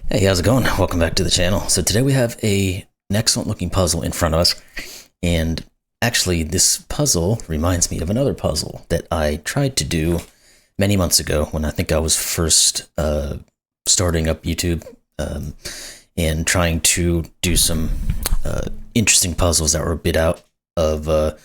Hey, how's it going? Welcome back to the channel. So today we have an excellent looking puzzle in front of us. And actually this puzzle reminds me of another puzzle that I tried to do many months ago when I think I was first starting up YouTube and trying to do some interesting puzzles that were a bit out of the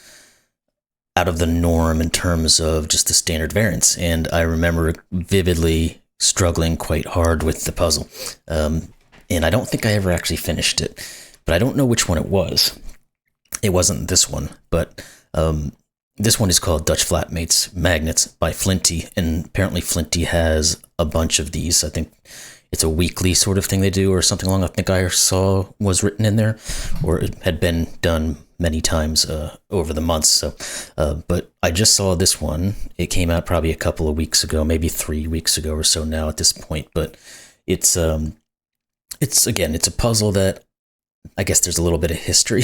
norm in terms of just the standard variants. And I remember vividly struggling quite hard with the puzzle. And I don't think I ever actually finished it, but I don't know which one it was. It wasn't this one, but this one is called Dutch Flatmates Magnets by Flinty, and apparently Flinty has a bunch of these. I think it's a weekly sort of thing they do or something along. I think I saw was written in there, or it had been done many times over the months. So, but I just saw this one. It came out probably a couple of weeks ago, maybe 3 weeks ago or so now at this point. But it's again, it's a puzzle that I guess there's a little bit of history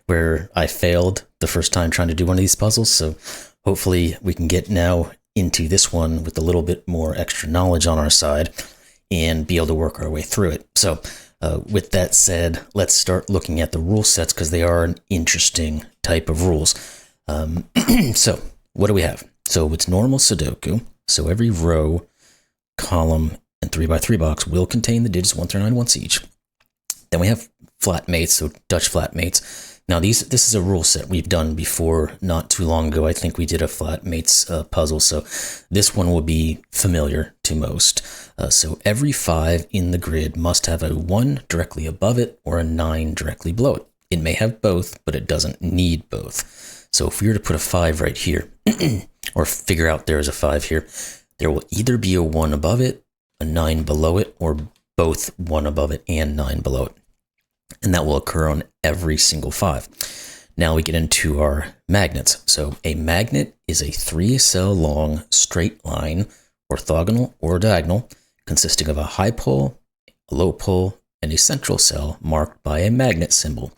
where I failed the first time trying to do one of these puzzles. So hopefully we can get now into this one with a little bit more extra knowledge on our side and be able to work our way through it. So with that said, let's start looking at the rule sets because they are an interesting type of rules. So what do we have? So it's normal Sudoku. So every row, column, and 3x3 box will contain the digits 1 through 9 once each. Then we have flatmates, so Dutch flatmates. Now this is a rule set we've done before not too long ago. I think we did a flatmates puzzle, so this one will be familiar to most. So every 5 in the grid must have a 1 directly above it or a 9 directly below it. It may have both, but it doesn't need both. So if we were to put a 5 right here, or figure out there's a 5 here, there will either be a 1 above it, a 9 below it, or both 1 above it and 9 below it. And that will occur on every single 5. Now we get into our magnets. So a magnet is a 3-cell long straight line, orthogonal or diagonal, consisting of a high pole, a low pole, and a central cell marked by a magnet symbol.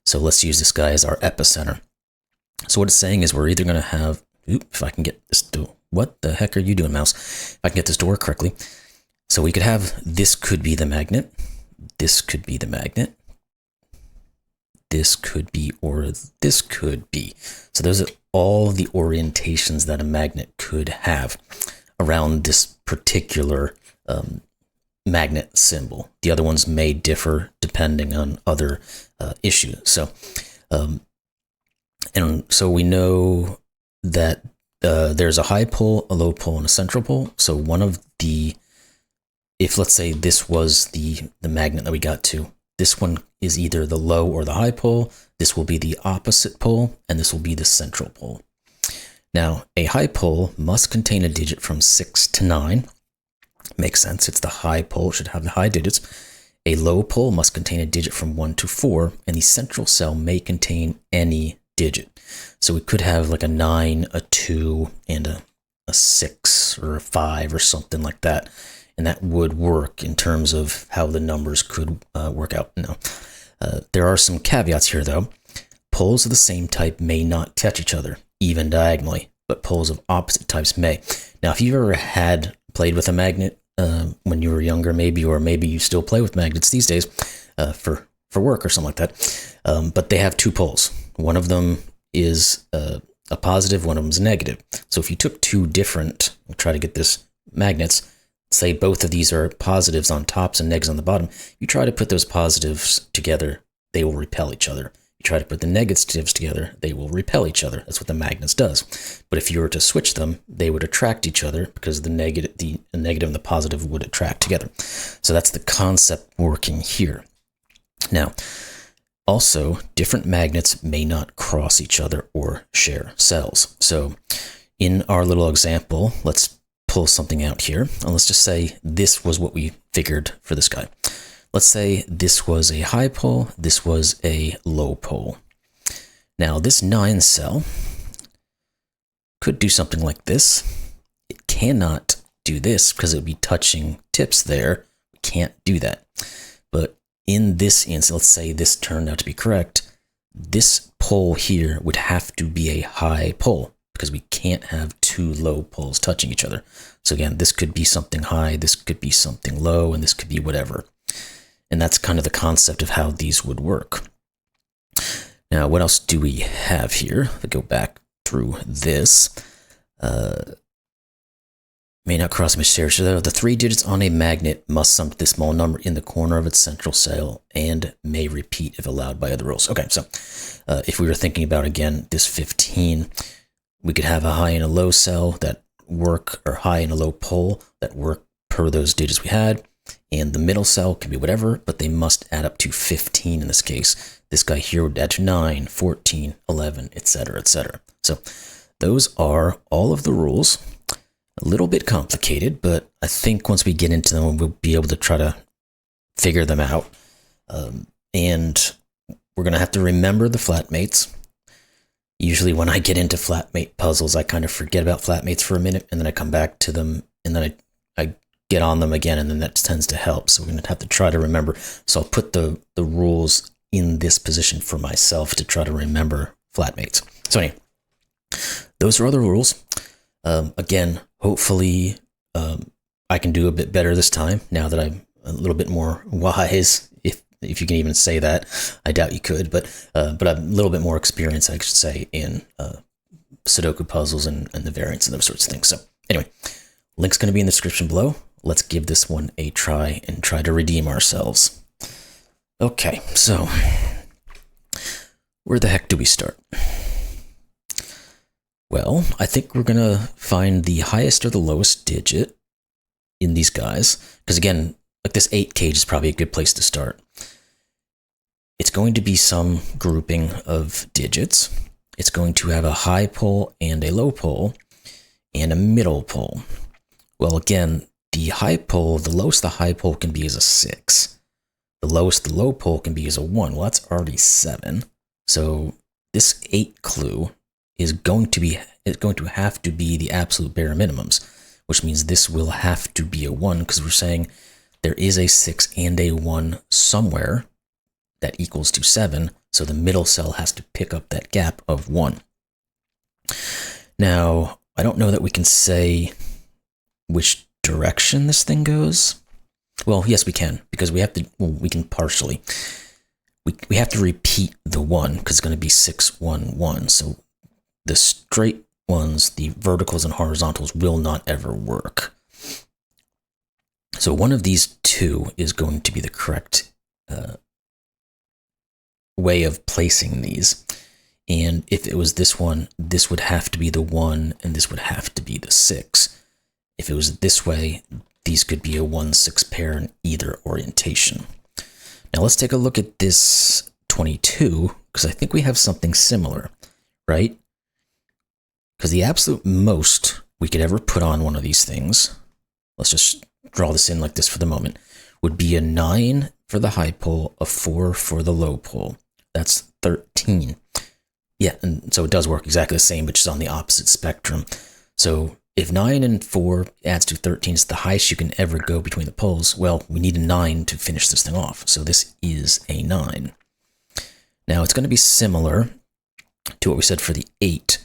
So let's use this guy as our epicenter. So what it's saying is we're either going to have, if I can get this to, what the heck are you doing, mouse? If I can get this to work correctly. So we could have, this could be the magnet, this could be the magnet, this could be, or this could be. So those are all the orientations that a magnet could have around this particular magnet symbol. The other ones may differ depending on other issues. So, and so we know that there's a high pole, a low pole, and a central pole. So one of the, if let's say this was the magnet that we got to, this one is either the low or the high pole. This will be the opposite pole, and this will be the central pole. Now, a high pole must contain a digit from 6 to 9. Makes sense. It's the high pole, should have the high digits. A low pole must contain a digit from 1 to 4, and the central cell may contain any digit. So we could have like a 9, a 2, and a 6 or a 5 or something like that. And that would work in terms of how the numbers could work out. No. There are some caveats here, though. Poles of the same type may not touch each other, even diagonally, but poles of opposite types may. Now, if you've ever played with a magnet when you were younger, maybe, or maybe you still play with magnets these days for work or something like that, but they have 2 poles. One of them is a positive, one of them is a negative. So if you took 2 different, we'll try to get this, magnets, say both of these are positives on tops and negatives on the bottom, you try to put those positives together, they will repel each other. You try to put the negatives together, they will repel each other. That's what the magnets does. But if you were to switch them, they would attract each other because the negative and the positive would attract together. So that's the concept working here. Now, also, different magnets may not cross each other or share cells. So in our little example, let's pull something out here, and let's just say this was what we figured for this guy. Let's say this was a high pole, this was a low pole. Now this 9 cell could do something like this. It cannot do this because it would be touching tips there. We can't do that. But in this instance, let's say this turned out to be correct, this pole here would have to be a high pole, because we can't have 2 low poles touching each other. So again, this could be something high, this could be something low, and this could be whatever. And that's kind of the concept of how these would work. Now, what else do we have here? If I go back through this. May not cross much territory. The 3 digits on a magnet must sum to the small number in the corner of its central cell and may repeat if allowed by other rules. Okay, so if we were thinking about, again, this 15, we could have a high and a low cell that work, or high and a low pole that work per those digits we had. And the middle cell can be whatever, but they must add up to 15 in this case. This guy here would add to 9, 14, 11, etc., etc. So those are all of the rules. A little bit complicated, but I think once we get into them, we'll be able to try to figure them out. And we're going to have to remember the flatmates. Usually when I get into flatmate puzzles, I kind of forget about flatmates for a minute, and then I come back to them, and then I get on them again, and then that tends to help. So we're going to have to try to remember. So I'll put the rules in this position for myself to try to remember flatmates. So anyway, those are all the rules. Again, hopefully I can do a bit better this time now that I'm a little bit more wise, if you can even say that. I doubt you could, but I'm a little bit more experienced, I should say, in Sudoku puzzles and the variants and those sorts of things. So anyway, link's going to be in the description below. Let's give this one a try and try to redeem ourselves. Okay, so where the heck do we start? Well, I think we're going to find the highest or the lowest digit in these guys. Because again, like this 8 cage is probably a good place to start. It's going to be some grouping of digits. It's going to have a high pole and a low pole and a middle pole. Well, again, the high pole, the lowest the high pole can be is a 6. The lowest the low pole can be is a 1. Well, that's already 7. So this 8 clue is going to have to be the absolute bare minimums, which means this will have to be a 1, because we're saying there is a 6 and a 1 somewhere that equals to 7, so the middle cell has to pick up that gap of 1. Now, I don't know that we can say which direction this thing goes. Well, yes, we can, because we have to, well, we can partially. We have to repeat the 1, because it's going to be 6, 1, 1, so the straight ones, the verticals and horizontals, will not ever work. So one of these two is going to be the correct way of placing these. And if it was this one, this would have to be the 1, and this would have to be the 6. If it was this way, these could be a 1-6 pair in either orientation. Now let's take a look at this 22, because I think we have something similar, right? Because the absolute most we could ever put on one of these things, let's just draw this in like this for the moment, would be a 9 for the high pole, a 4 for the low pole. That's 13. Yeah, and so it does work exactly the same, but just on the opposite spectrum. So if 9 and 4 adds to 13 is the highest you can ever go between the poles, well, we need a 9 to finish this thing off. So this is a 9. Now it's going to be similar to what we said for the 8.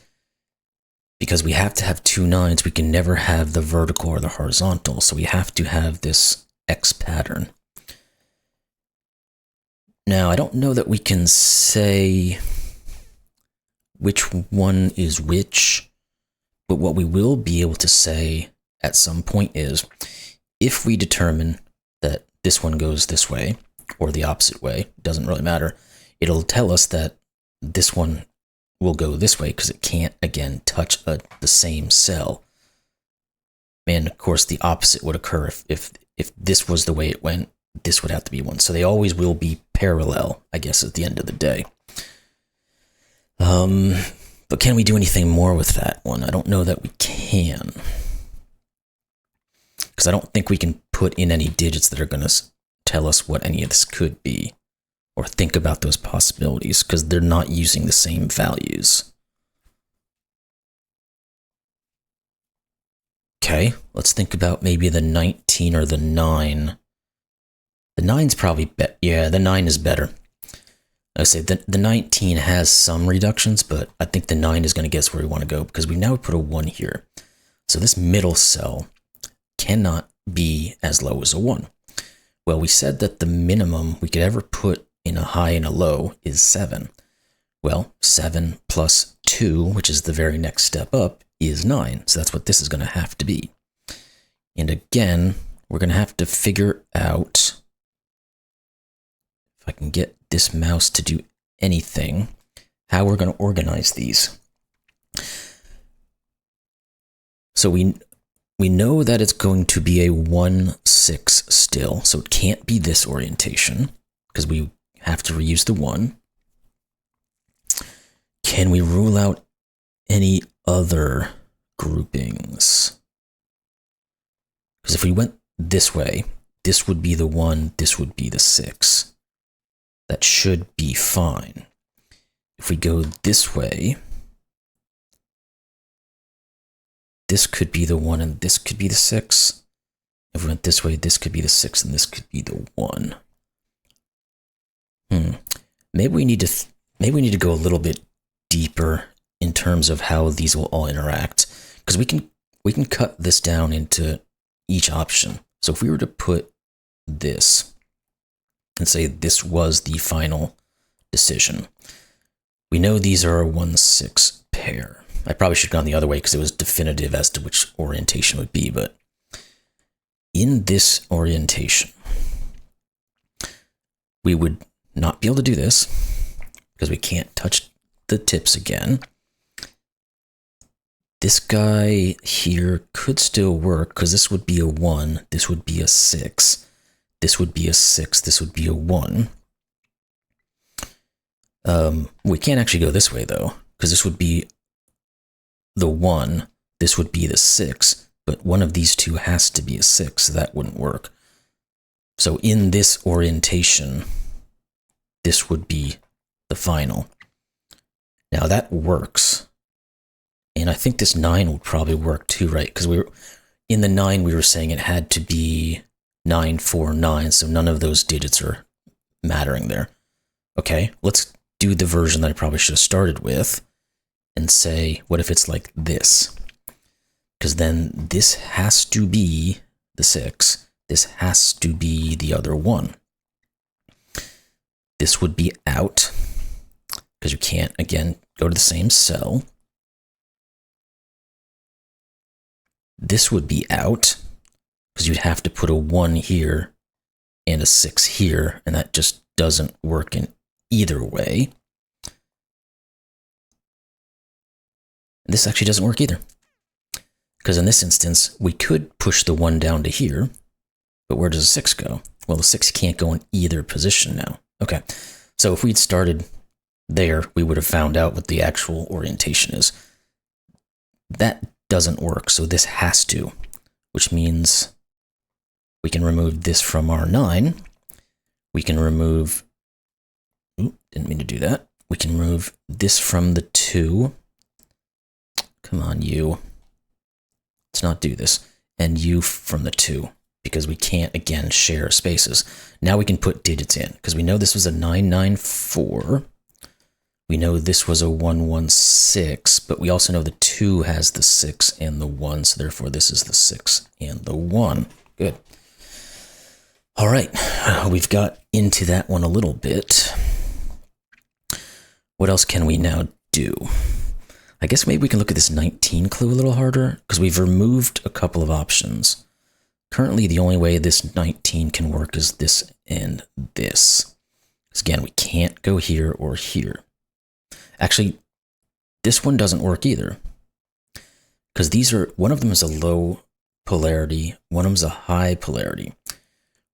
Because we have to have 2 9s, we can never have the vertical or the horizontal, so we have to have this X pattern. Now, I don't know that we can say which one is which, but what we will be able to say at some point is, if we determine that this one goes this way, or the opposite way, doesn't really matter, it'll tell us that this one will go this way because it can't, again, touch the same cell. And of course, the opposite would occur if this was the way it went. This would have to be 1. So they always will be parallel, I guess, at the end of the day. But can we do anything more with that one? I don't know that we can. Because I don't think we can put in any digits that are going to tell us what any of this could be, or think about those possibilities, because they're not using the same values. Okay, let's think about maybe the 19 or the 9. The 9's probably better. Yeah, the 9 is better. I say the 19 has some reductions, but I think the 9 is going to get us where we want to go, because we now put a 1 here. So this middle cell cannot be as low as a 1. Well, we said that the minimum we could ever put in a high and a low is 7. Well, 7 plus 2, which is the very next step up, is 9. So that's what this is going to have to be. And again, we're going to have to figure out, if I can get this mouse to do anything, how we're going to organize these. So we know that it's going to be a 1, 6 still, so it can't be this orientation, because we have to reuse the 1. Can we rule out any other groupings? Because if we went this way, this would be the 1, this would be the 6. That should be fine. If we go this way, this could be the 1 and this could be the 6. If we went this way, this could be the 6 and this could be the 1. Maybe we need to go a little bit deeper in terms of how these will all interact, because we can cut this down into each option. So if we were to put this and say this was the final decision, we know these are a 1, 6 pair. I probably should have gone the other way because it was definitive as to which orientation would be, but in this orientation, we would not be able to do this because we can't touch the tips again. This guy here could still work because this would be a 1, this would be a 6, this would be a 6, this would be a 1. We can't actually go this way though, because this would be the 1, this would be the 6, but one of these two has to be a 6, so that wouldn't work. So in this orientation, this would be the final. Now that works. And I think this 9 would probably work too, right? Because in the 9, we were saying it had to be 9, 4, 9, so none of those digits are mattering there. Okay, let's do the version that I probably should have started with and say, what if it's like this? Because then this has to be the 6, this has to be the other 1. This would be out, because you can't, again, go to the same cell. This would be out, because you'd have to put a 1 here and a 6 here, and that just doesn't work in either way. This actually doesn't work either, because in this instance, we could push the 1 down to here, but where does the 6 go? Well, the 6 can't go in either position now. Okay, so if we'd started there, we would have found out what the actual orientation is. That doesn't work, so this has to, which means we can remove this from our 9. We can remove, didn't mean to do that. We can remove this from the 2. Come on, you. Let's not do this. And you from the 2, because we can't, again, share spaces. Now we can put digits in, because we know this was a 994. We know this was a 116, but we also know the 2 has the 6 and the 1, so therefore this is the 6 and the 1. Good. All right, we've got into that one a little bit. What else can we now do? I guess maybe we can look at this 19 clue a little harder, because we've removed a couple of options. Currently, the only way this 19 can work is this and this. Because again, we can't go here or here. Actually, this one doesn't work either, because these are, one of them is a low polarity, one of them is a high polarity.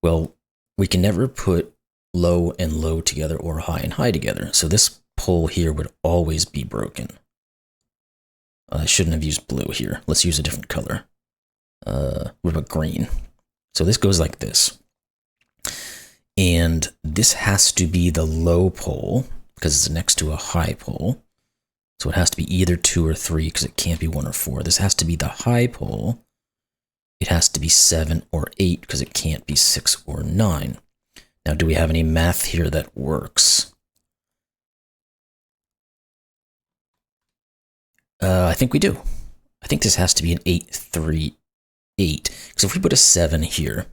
Well, we can never put low and low together or high and high together, so this pole here would always be broken. I shouldn't have used blue here. Let's use a different color. What about green? So this goes like this. And this has to be the low pole, because it's next to a high pole. So it has to be either 2 or 3, because it can't be 1 or 4. This has to be the high pole. It has to be 7 or 8, because it can't be 6 or 9. Now, do we have any math here that works? I think we do. I think this has to be an 8, 3, 8. Because if we put a 7 here,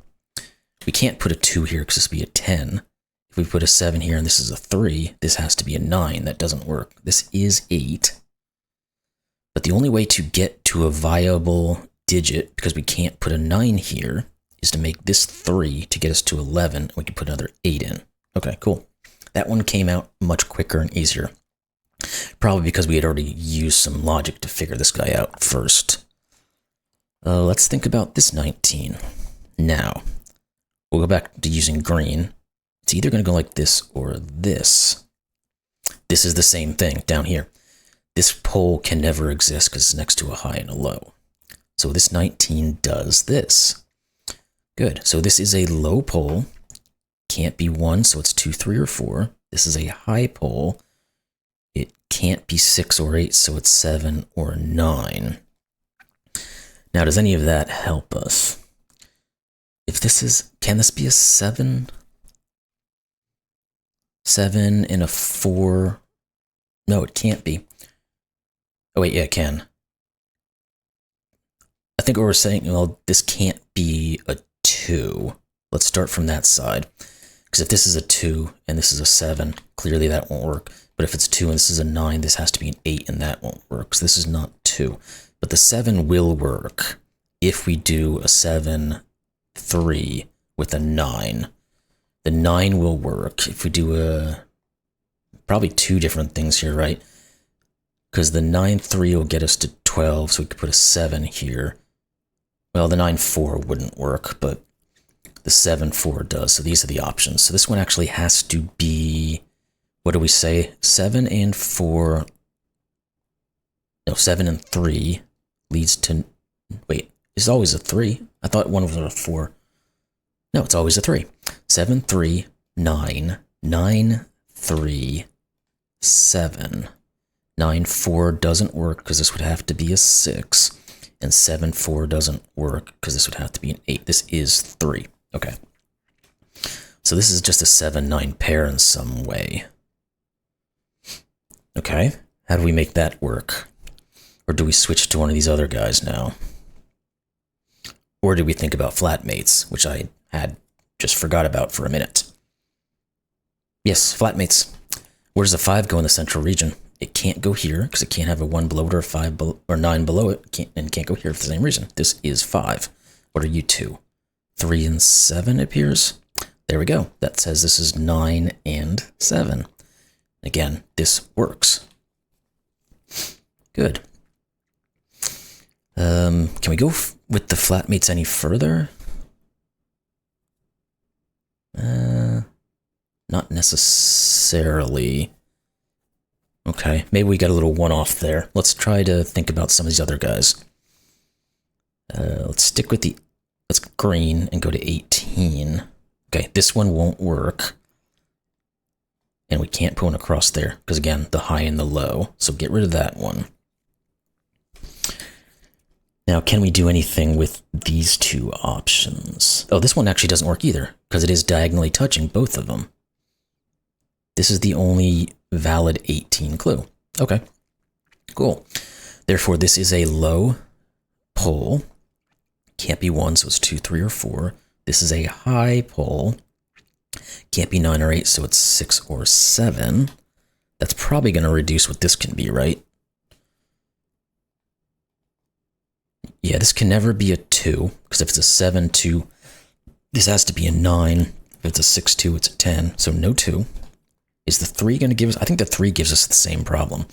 We can't put a 2 here because this would be a 10. If we put a 7 here and this is a 3, this has to be a 9. That doesn't work. This is 8. But the only way to get to a viable digit, because we can't put a 9 here, is to make this 3 to get us to 11, and we can put another 8 in. Okay, cool. That one came out much quicker and easier. Probably because we had already used some logic to figure this guy out first. Let's think about this 19. Now, we'll go back to using green. It's either going to go like this or this. This is the same thing down here. This pole can never exist because it's next to a high and a low. So this 19 does this. Good. So this is a low pole. Can't be 1, so it's 2, 3, or 4. This is a high pole. It can't be 6 or 8, so it's 7 or 9. Now, does any of that help us? If this is, can this be a 7? 7 and a 4? No, it can't be. Oh wait, yeah, it can. I think what we're saying, well, this can't be a 2. Let's start from that side. Because if this is a 2 and this is a 7, clearly that won't work. But if it's 2 and this is a 9, this has to be an 8 and that won't work. So this is not 2. But the 7 will work if we do a 7, 3 with a 9. The 9 will work if we do probably 2 different things here, right? Because the 9, 3 will get us to 12, so we could put a 7 here. Well, the 9, 4 wouldn't work, but the 7, 4 does. So these are the options. So this one actually has to be, what do we say? 7 and 4. No, 7 and 3 leads to, wait, it's always a 3. I thought one was a 4. No, it's always a 3. 7, 3, 9, 9, 3, 7. 9, 4 doesn't work because this would have to be a 6. And 7, 4 doesn't work because this would have to be an 8. This is 3. Okay. So this is just a 7, 9 pair in some way. Okay. How do we make that work? Or do we switch to one of these other guys now? Or do we think about flatmates, which I had just forgot about for a minute? Yes, flatmates. Where does a 5 go in the central region? It can't go here because it can't have a 1 below it or a 5 or 9 below it, and can't go here for the same reason. This is 5. What are you 2? 3 and 7 appears. There we go. That says this is 9 and 7. Again, this works. Good. Can we go with the flatmates any further? Not necessarily. Okay, maybe we got a little one-off there. Let's try to think about some of these other guys. Let's stick with let's green and go to 18. Okay, this one won't work. And we can't put one across there, because again, the high and the low. So get rid of that one. Now, can we do anything with these 2 options? Oh, this one actually doesn't work either, because it is diagonally touching both of them. This is the only valid 18 clue. Okay, cool. Therefore, this is a low pole. Can't be 1, so it's 2, 3, or 4. This is a high pole. Can't be 9 or 8, so it's 6 or 7. That's probably going to reduce what this can be, right? Yeah, this can never be a 2, because if it's a 7, 2, this has to be a 9. If it's a 6, 2, it's a 10, so no 2. Is the 3 going to give us... I think the 3 gives us the same problem,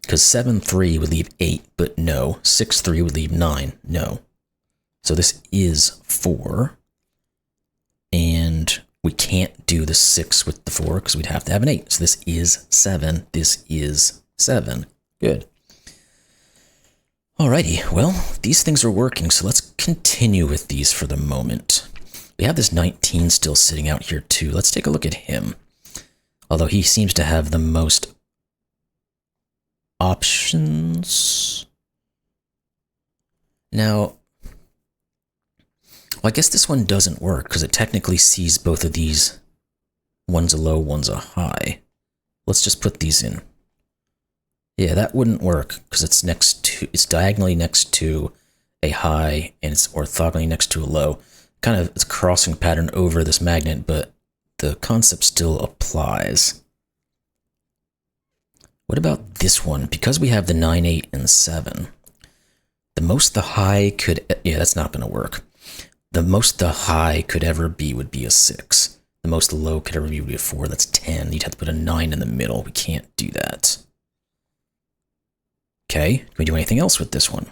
because 7, 3 would leave 8, but no. 6, 3 would leave 9, no. So this is 4, and we can't do the 6 with the 4, because we'd have to have an 8. So this is 7, this is 7. Good. Alrighty, well, these things are working, so let's continue with these for the moment. We have this 19 still sitting out here too. Let's take a look at him. Although he seems to have the most options. Now, well, I guess this one doesn't work because it technically sees both of these. One's a low, one's a high. Let's just put these in. Yeah, that wouldn't work because it's diagonally next to a high and it's orthogonally next to a low. it's a crossing pattern over this magnet, but the concept still applies. What about this one? Because we have the 9, 8, and 7, the most the high could, yeah, that's not going to work. The most the high could ever be would be a 6. The most the low could ever be would be a 4. That's 10. You'd have to put a 9 in the middle. We can't do that. Okay, can we do anything else with this one?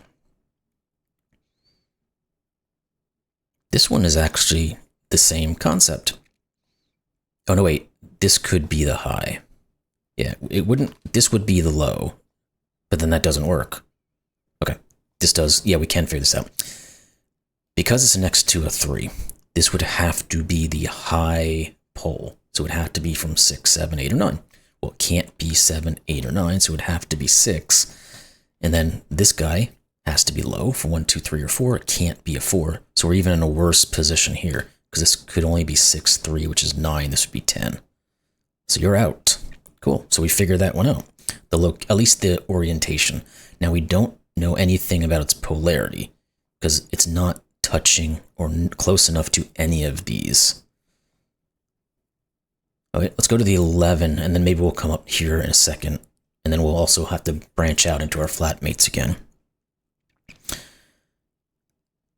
This one is actually the same concept. Oh no, wait, this could be the high. Yeah, it wouldn't, this would be the low, but then that doesn't work. Okay, this does, yeah, we can figure this out. Because it's next to a 3, this would have to be the high pole. So it would have to be from 6, 7, 8, or 9. Well, it can't be 7, 8, or 9, so it would have to be 6. And then this guy has to be low for 1, 2, 3, or 4. It can't be a 4. So we're even in a worse position here, because this could only be 6, 3, which is 9. This would be 10. So you're out. Cool. So we figured that one out. At least the orientation. Now we don't know anything about its polarity, because it's not touching or close enough to any of these. Okay, let's go to the 11, and then maybe we'll come up here in a second, and then we'll also have to branch out into our flatmates again.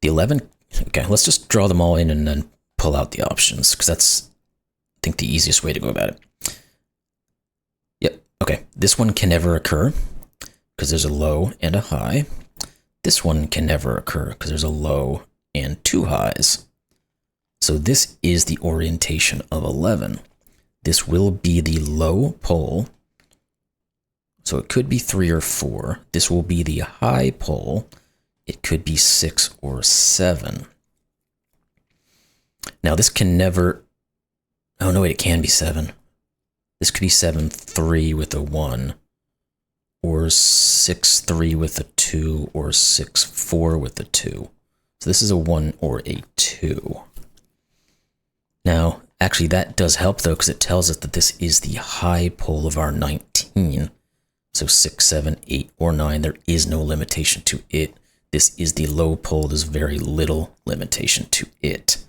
The 11, okay, let's just draw them all in and then pull out the options, because that's, I think, the easiest way to go about it. Yep, okay, this one can never occur, because there's a low and a high. This one can never occur, because there's a low and 2 highs. So this is the orientation of 11. This will be the low pole. So it could be 3 or 4. This will be the high pole. It could be 6 or 7. Now this can never, oh no, wait, it can be 7. This could be 7, 3 with a 1, or 6, 3 with a 2, or 6, 4 with a 2. So this is a 1 or a 2. Now, actually that does help though, because it tells us that this is the high pole of our 19. So 6, 7, 8, or 9, there is no limitation to it. This is the low pole, there's very little limitation to it.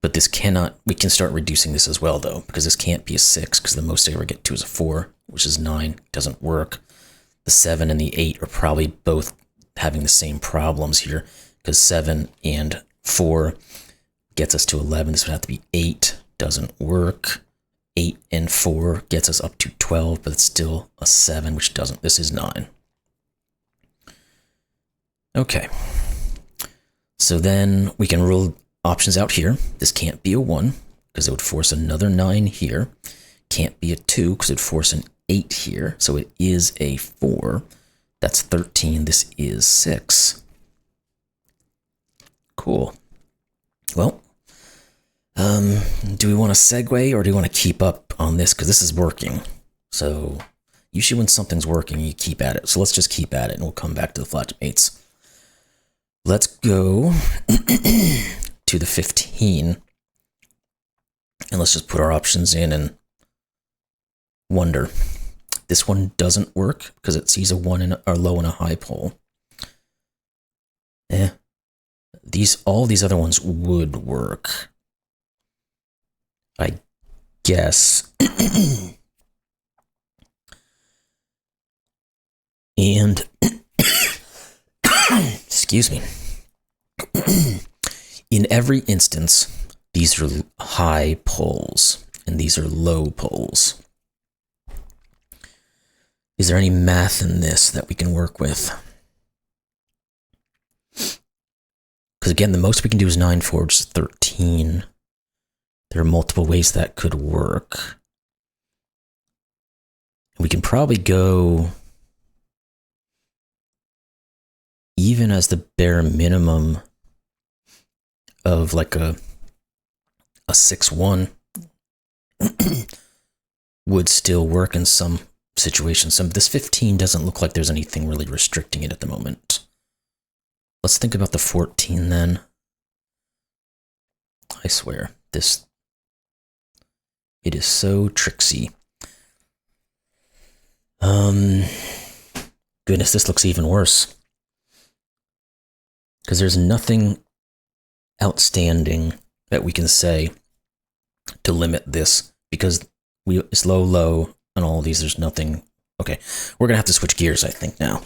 But this cannot, we can start reducing this as well though, because this can't be a 6, because the most I ever get to is a 4, which is 9, doesn't work. The 7 and the 8 are probably both having the same problems here, because 7 and 4 gets us to 11. This would have to be 8, doesn't work. 8 and 4 gets us up to 12, but it's still a 7, which doesn't, this is 9. Okay, so then we can rule options out here. This can't be a 1, because it would force another 9 here. Can't be a 2, because it would force an 8 here, so it is a 4. That's 13, this is 6. Cool. Well, do we want to segue, or do we want to keep up on this? Because this is working. So usually when something's working, you keep at it. So let's just keep at it, and we'll come back to the flatmates. Let's go to the 15, and let's just put our options in and wonder. This one doesn't work because it sees a 1 and a low and a high pole. All these other ones would work, I guess. And excuse me. In every instance, these are high poles and these are low poles. Is there any math in this that we can work with? Because again, the most we can do is 9, 4, which is 13. There are multiple ways that could work. We can probably go even as the bare minimum of like a 6, 1 would still work in some situations. So this 15 doesn't look like there's anything really restricting it at the moment. Let's think about the 14 then. I swear, it is so tricksy. Goodness, this looks even worse. Because there's nothing outstanding that we can say to limit this, because it's low, low, and all of these, there's nothing. Okay, we're gonna have to switch gears, I think, now.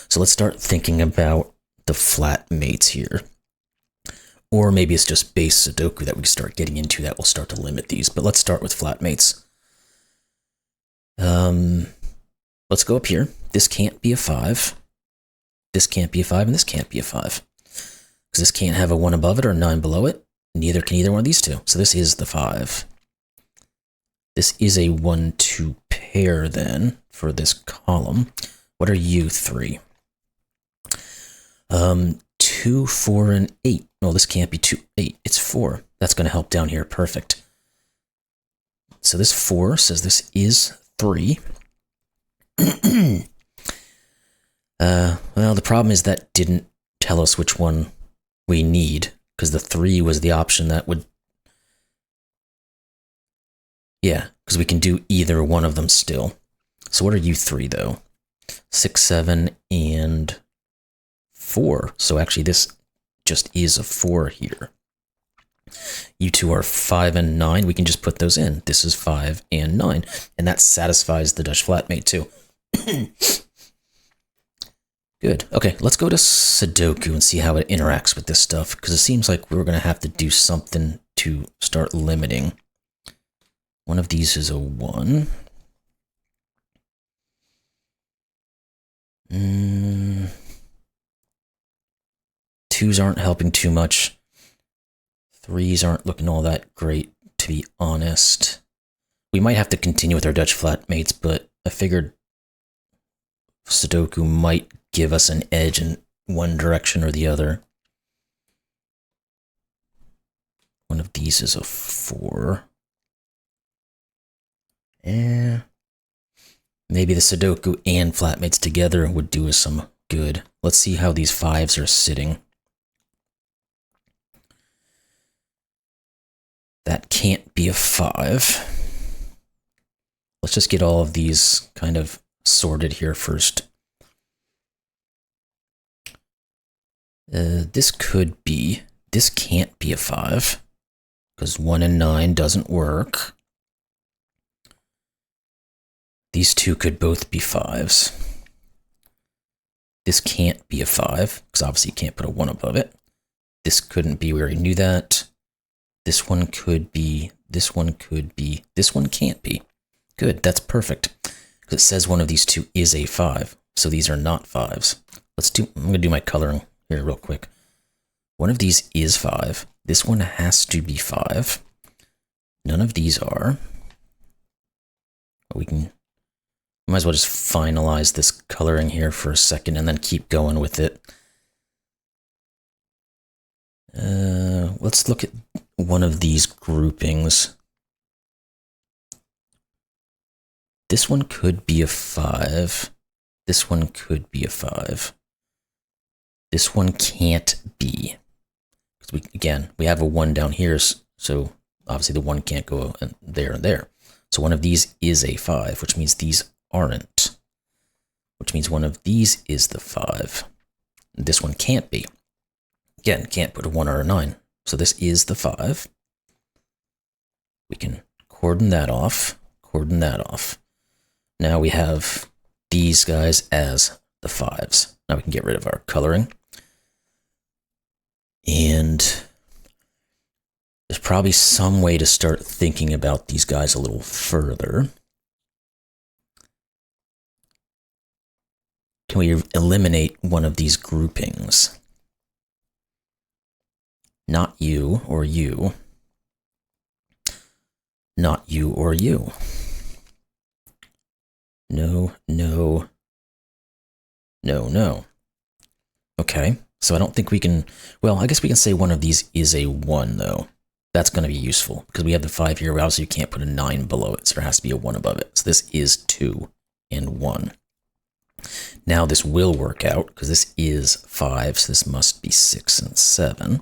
So let's start thinking about the flat mates here. Or maybe it's just base Sudoku that we start getting into that will start to limit these, but let's start with flat mates. Let's go up here. This can't be a 5. This can't be a 5, and this can't be a 5. Because this can't have a 1 above it or a 9 below it. Neither can either one of these two. So this is the 5. This is a 1-2 pair then for this column. What are you 3? 2, 4, and 8. No, this can't be 2, 8. It's 4. That's going to help down here. Perfect. So this 4 says this is 3. Well, the problem is that didn't tell us which one we need, because the 3 was the option that would... Yeah, because we can do either one of them still. So what are you 3, though? 6, 7, and 4. So actually this just is a 4 here. You two are 5 and 9. We can just put those in. This is 5 and 9. And that satisfies the Dutch flatmate too. Good. Okay, let's go to Sudoku and see how it interacts with this stuff, because it seems like we're going to have to do something to start limiting. One of these is a 1. Twos aren't helping too much. 3s aren't looking all that great, to be honest. We might have to continue with our Dutch flatmates, but I figured Sudoku might give us an edge in one direction or the other. One of these is a 4. Eh. Maybe the Sudoku and flatmates together would do us some good. Let's see how these 5s are sitting. That can't be a 5. Let's just get all of these kind of sorted here first. This could be, this can't be a 5, because 1 and 9 doesn't work. These two could both be 5s. This can't be a 5, because obviously you can't put a 1 above it. This couldn't be, we already knew that. This one could be, this one could be, this one can't be. Good, that's perfect. Because it says one of these two is a 5, so these are not 5s. I'm going to do my coloring here real quick. One of these is 5. This one has to be 5. None of these are. We might as well just finalize this coloring here for a second and then keep going with it. Let's look at one of these groupings. This one could be a 5. This one could be a 5. This one can't be. Because we have a 1 down here, so obviously the 1 can't go there and there. So one of these is a 5, which means these aren't. Which means one of these is the 5. This one can't be. Again, can't put a 1 or a 9. So this is the 5. We can cordon that off, cordon that off. Now we have these guys as the 5s. Now we can get rid of our coloring. And there's probably some way to start thinking about these guys a little further. Can we eliminate one of these groupings? Not you or you. Not you or you. No, no, no, no. Okay, so I don't think we can... Well, I guess we can say one of these is a 1, though. That's going to be useful, because we have the 5 here. Obviously, you can't put a 9 below it, so there has to be a 1 above it. So this is 2 and 1. Now this will work out, because this is 5, so this must be 6 and 7.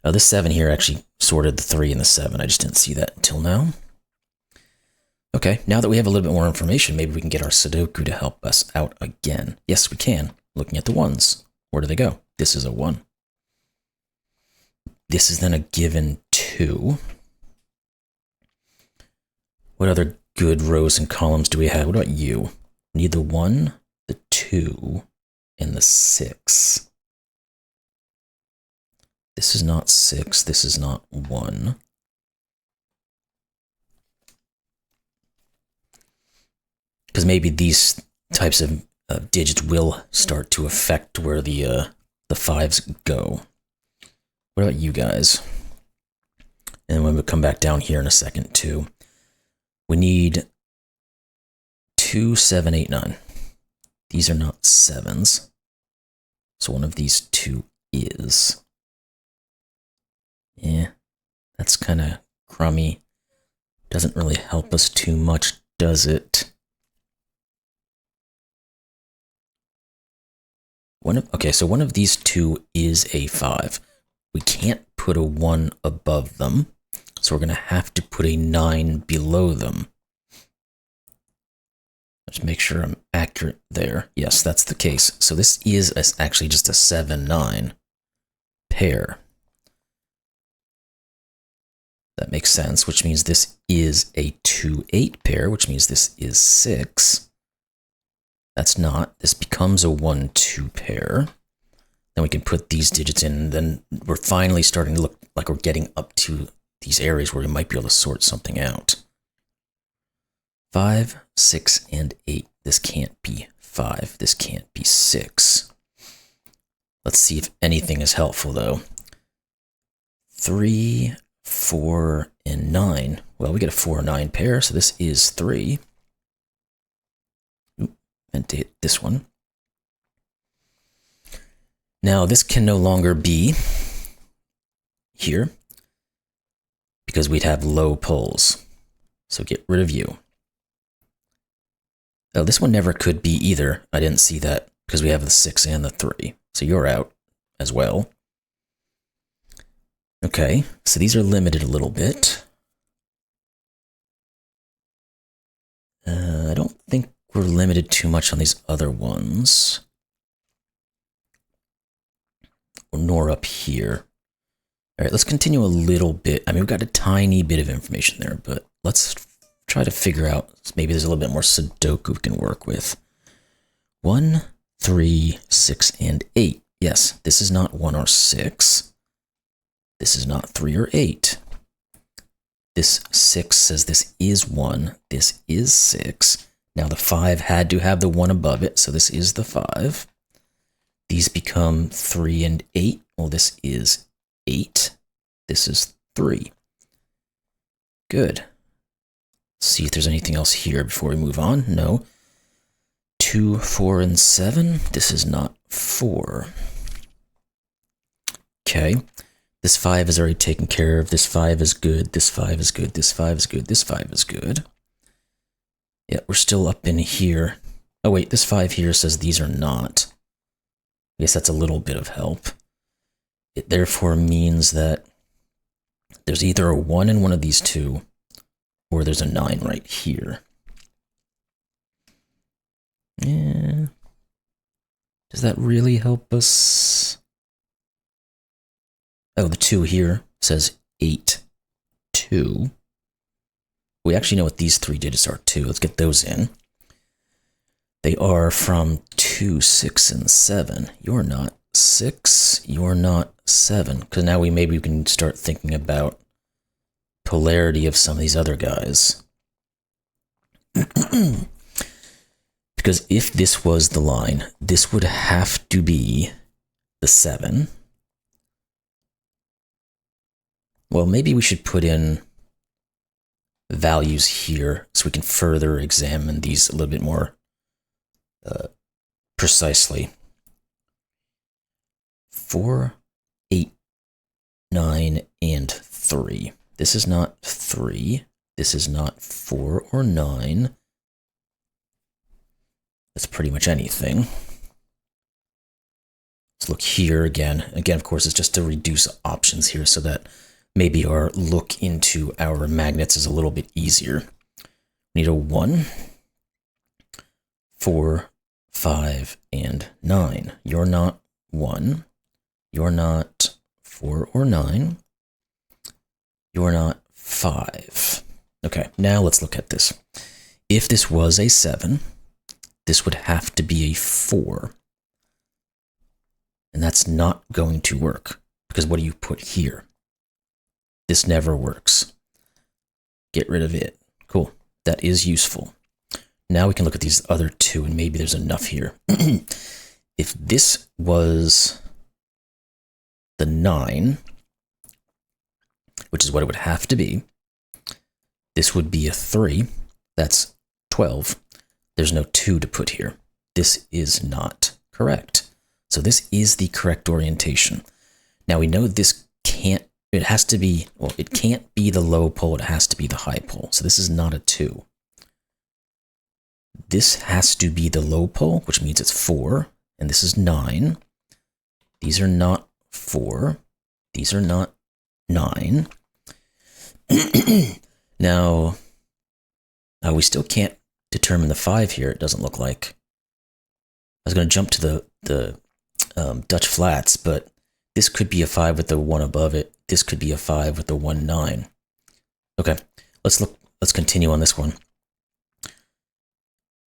This 7 here actually sorted the 3 and the 7. I just didn't see that until now. Okay, now that we have a little bit more information, maybe we can get our Sudoku to help us out again. Yes, we can. Looking at the 1s. Where do they go? This is a 1. this is then a given 2. What other good rows and columns do we have? What about you? We need the 1, the 2, and the 6. This is not 6. This is not 1. Because maybe these types of digits will start to affect where the 5s go. What about you guys? And when we come back down here in a second too, we need 2, 7, 8, 9. These are not 7s. So one of these 2 is. Yeah, that's kind of crummy. Doesn't really help us too much, does it? Okay, so one of these 2 is a 5. We can't put a 1 above them, so we're going to have to put a 9 below them. Let's make sure I'm accurate there. Yes, that's the case. So this is actually just a 7-9 pair. That makes sense, which means this is a 2-8 pair, which means this is 6. That's not. This becomes a 1-2 pair. Then we can put these digits in, and then we're finally starting to look like we're getting up to these areas where we might be able to sort something out. 5, 6, and 8. This can't be 5. This can't be 6. Let's see if anything is helpful, though. 3, 4, and 9. Well, we get a 4-9 pair, so this is 3. Meant to hit this one. Now, this can no longer be here because we'd have low poles. So get rid of you. Oh, this one never could be either. I didn't see that because we have the 6 and the 3. So you're out as well. Okay, so these are limited a little bit. I don't think we're limited too much on these other ones. Nor up here. All right, let's continue a little bit. I mean, we've got a tiny bit of information there, but let's try to figure out, maybe there's a little bit more Sudoku we can work with. 1, 3, 6, and 8. Yes, this is not 1 or 6. This is not 3 or 8. This 6 says this is 1. This is 6. Now the 5 had to have the 1 above it, so this is the 5. These become 3 and 8. Well, this is 8. This is 3. Good. Let's see if there's anything else here before we move on. No. 2, 4, and 7. This is not 4. Okay. This 5 is already taken care of. This 5 is good. This 5 is good. This 5 is good. This 5 is good. Yeah, we're still up in here. Oh wait, this 5 here says these are not. I guess that's a little bit of help. It therefore means that there's either a 1 in one of these 2, or there's a 9 right here. Yeah. Does that really help us? Oh, the 2 here says 8, 2. We actually know what these 3 digits are too. Let's get those in. They are from 2, 6, and 7. You're not 6. You're not 7. Because now maybe we can start thinking about polarity of some of these other guys. Because if this was the line, this would have to be the 7. Well, maybe we should put in values here so we can further examine these a little bit more precisely. 4, 8, 9, and 3. This is not 3. This is not 4 or 9. That's pretty much anything. Let's look here again. Again, of course, it's just to reduce options here so that maybe our look into our magnets is a little bit easier. We need a 1, 4, 5, and 9. You're not 1. You're not 4 or 9. You're not 5. Okay, now let's look at this. If this was a 7, this would have to be a 4. And that's not going to work, because what do you put here? This never works. Get rid of it. Cool. That is useful. Now we can look at these other two, and maybe there's enough here. If this was the 9, which is what it would have to be, this would be a 3. That's 12. There's no 2 to put here. This is not correct. So this is the correct orientation. Now we know this can't, it has to be, well, it can't be the low pole, it has to be the high pole. So this is not a 2. This has to be the low pole, which means it's 4, and this is 9. These are not 4. These are not 9. Now, we still can't determine the 5 here, it doesn't look like. I was going to jump to the Dutch flats, but this could be a 5 with the 1 above it. This could be a 5 with the 1, 9. Okay, let's continue on this one.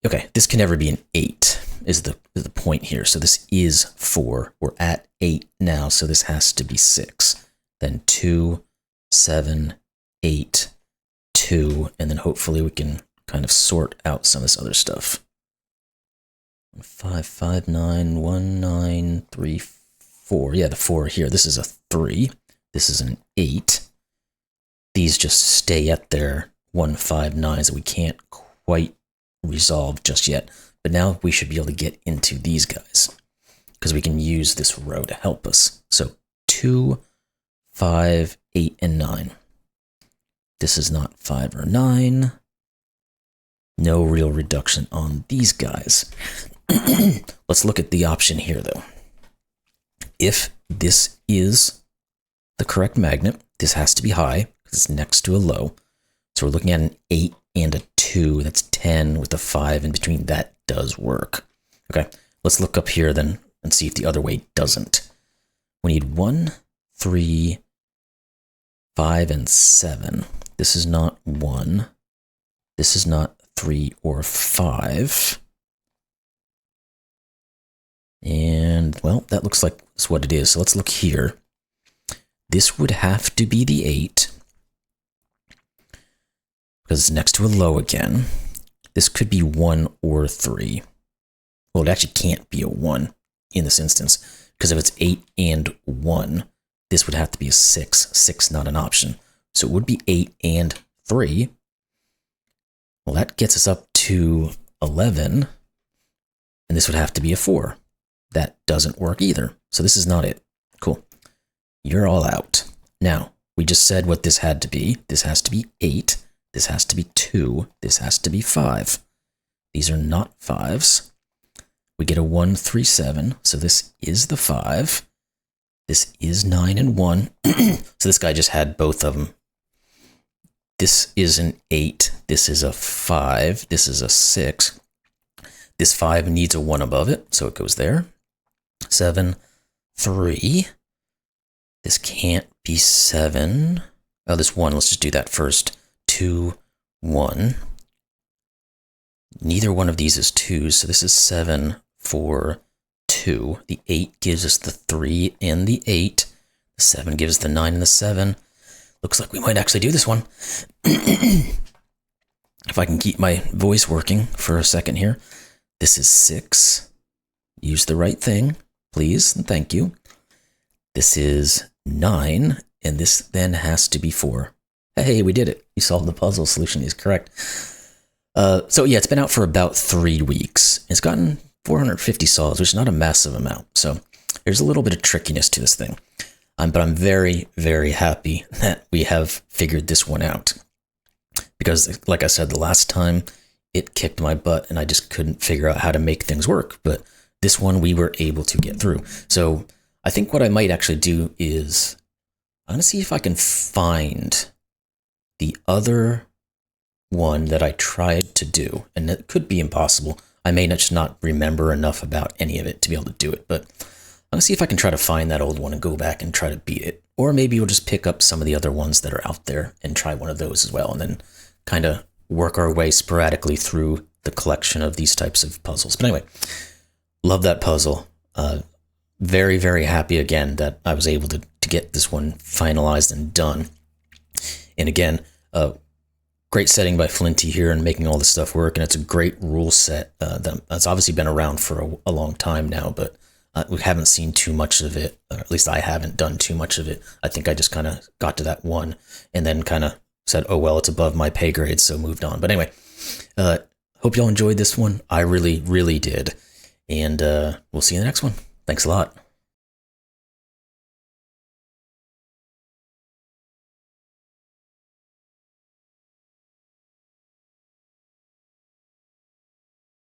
Okay, this can never be an 8, is the point here. So this is 4. We're at 8 now, so this has to be 6. Then 2, 7, 8, 2, and then hopefully we can kind of sort out some of this other stuff. 5, 5, 9, 1, 9, 3, 4. Yeah, the 4 here. This is a 3. This is an 8. These just stay at their 1, 5, 9s that we can't quite resolve just yet. But now we should be able to get into these guys, because we can use this row to help us. So 2, 5, 8, and 9. This is not 5 or 9. No real reduction on these guys. Let's look at the option here, though. If this is the correct magnet, this has to be high, because it's next to a low. So we're looking at an 8 and a 2. That's 10 with a 5 in between. That does work. Okay, let's look up here then and see if the other way doesn't. We need 1, 3, 5, and 7. This is not 1. This is not 3 or 5. And, well, that looks like that's what it is. So let's look here. This would have to be the 8, because it's next to a low again. This could be 1 or 3. Well, it actually can't be a 1 in this instance, because if it's 8 and 1, this would have to be a 6. 6 not an option. So it would be 8 and 3. Well, that gets us up to 11, and this would have to be a 4. That doesn't work either. So this is not it. Cool. You're all out. Now, we just said what this had to be. This has to be 8. This has to be 2. This has to be 5. These are not 5s. We get a 1, 3, 7. So this is the 5. This is 9 and 1. So this guy just had both of them. This is an 8. This is a 5. This is a 6. This 5 needs a 1 above it, so it goes there. 7, 3. This can't be 7. Oh, this 1, let's just do that first. 2, 1. Neither one of these is 2, so this is 7, 4, 2. The 8 gives us the 3 and the 8. The 7 gives the 9 and the 7. Looks like we might actually do this one. If I can keep my voice working for a second here. This is 6. Use the right thing, please, and thank you. This is 9, and this then has to be 4. Hey, we did it. We solved the puzzle. Solution is correct. So yeah, it's been out for about 3 weeks. It's gotten 450 solves, which is not a massive amount. So there's a little bit of trickiness to this thing. But I'm very, very happy that we have figured this one out. Because, like I said, the last time it kicked my butt and I just couldn't figure out how to make things work. But this one we were able to get through. So I think what I might actually do is I'm going to see if I can find the other one that I tried to do. And it could be impossible. I may just not remember enough about any of it to be able to do it. But I'll see if I can try to find that old one and go back and try to beat it. Or maybe we'll just pick up some of the other ones that are out there and try one of those as well, and then kind of work our way sporadically through the collection of these types of puzzles. But anyway, love that puzzle. Very, very happy again that I was able to get this one finalized and done. And again, great setting by Flinty here and making all this stuff work. And it's a great rule set that's obviously been around for a long time now, but we haven't seen too much of it, or at least I haven't done too much of it. I think I just kind of got to that one and then kind of said, oh, well, it's above my pay grade, so moved on. But anyway, hope y'all enjoyed this one. I really, really did. And we'll see you in the next one. Thanks a lot.